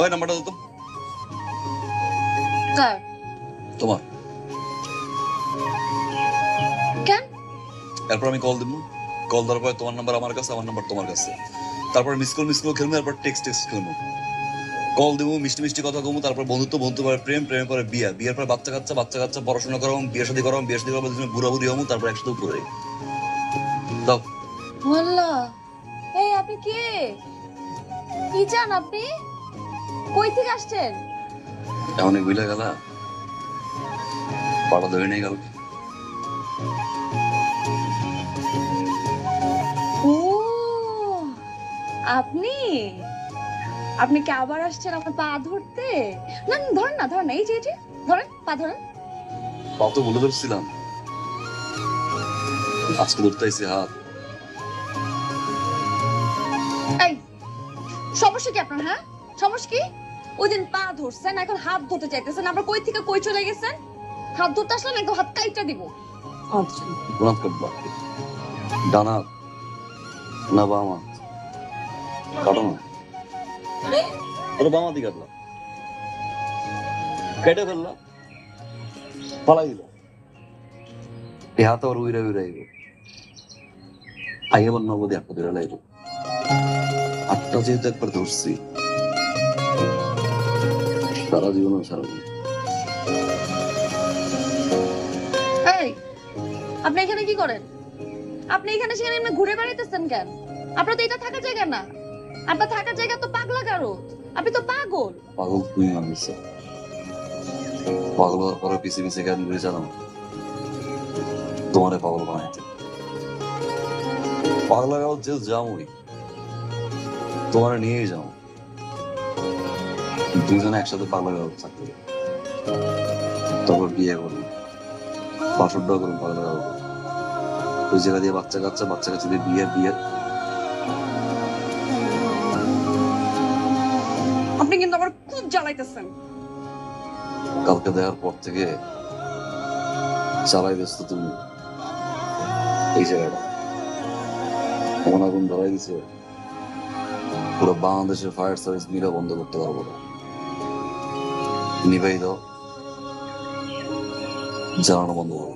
ওই নাম্বারটা দাও তো। কার? তোমার। কেন? এরপর আমি কল দিব, কল দেওয়ার পরে তোমার নাম্বার আমার কাছে, আমার নাম্বার তোমার কাছে, তারপর মিস কল খেলবো, তারপর টেক্সট খেলবো। কল দেবো, মিষ্টি মিষ্টি কথা কমু, তারপর বন্ধুত্ব পরে প্রেম, প্রেমের পরে বিয়ে, বিয়ের পরে বাচ্চা কাচ্চা পড়াশোনা করাম, বিয়ে শাদী করবো, বুড়া বুড়ি হবো, তারপর একসাথে উপরে দাও। ওয়াল্লাহ, এই আপনি কে? কি চান আপনি? কই থেকে আসছেন? অনেক বুঝলে গেলা, পাড়া ধরে নিয়ে গেল। ও আপনি আপনি কি আবার আসছেন আমার পা ধরতে? না না, ধরেন না, এই যে ধরেন, পা ধরেন। পা তো বলে ধরছিলাম, আজকে ধরতে আইসি হাত। এই সমস্যা কি আপনার? হ্যাঁ সমস্যা কি? ওই দিন পা ধরছেন, এখন হাত ধরতে চাইতেছেন, আবার কই থেকে কই চলে গেছেন? হাত ধরতে আসলে না, একদম হাত কাইটা দিব। গুণাত করবা, ডানা না বামা কাটো না, ওটা বামা দিয়ে কাটলাম, কেটে ফেললাম, পালাই দিল, এই হাত আবার উইরা আইব, আগে আবার নবদি একটা ধরে লাইব। হাতটা যেহেতু একবার ধরছি, সারা জীবন সারা জীবন। এই আপনি এখানে কি করেন? আপনি এখানে সেখানে এমনি ঘুরে বেড়াইতেছেন কেন? আপনার তো এটা থাকার জায়গা না। আপনার থাকার জায়গা তো পাগলা গারো। আপনি তো পাগল। পাগল তুই মানুষ, পাগল হওয়ার পরে পিছে কেন ঘুরে জানো? তোমারে পাগল বানাইতে পাগলা গাও যে যামই, তোমার নিয়েই যাও, দুইজনে একসাথে পাগলা গাও থাকতে, তারপর বিয়ে করুন, বাসরটাও করুন পাগলা গাও, ওই জায়গা দিয়ে বাচ্চা কাচ্চা দিয়ে বিয়ে। আপনি কিন্তু আবার খুব জ্বালাইতেছেন। কালকে দেওয়ার পর থেকে চালাই ব্যস্ত তুমি, এই জায়গাটা এমন আগুন ধরাই দিছে, পুরো বাংলাদেশের ফায়ার সার্ভিস মিলে বন্ধ করতে পারবো না। নিভাই দাও, জ্বালানো বন্ধ করো।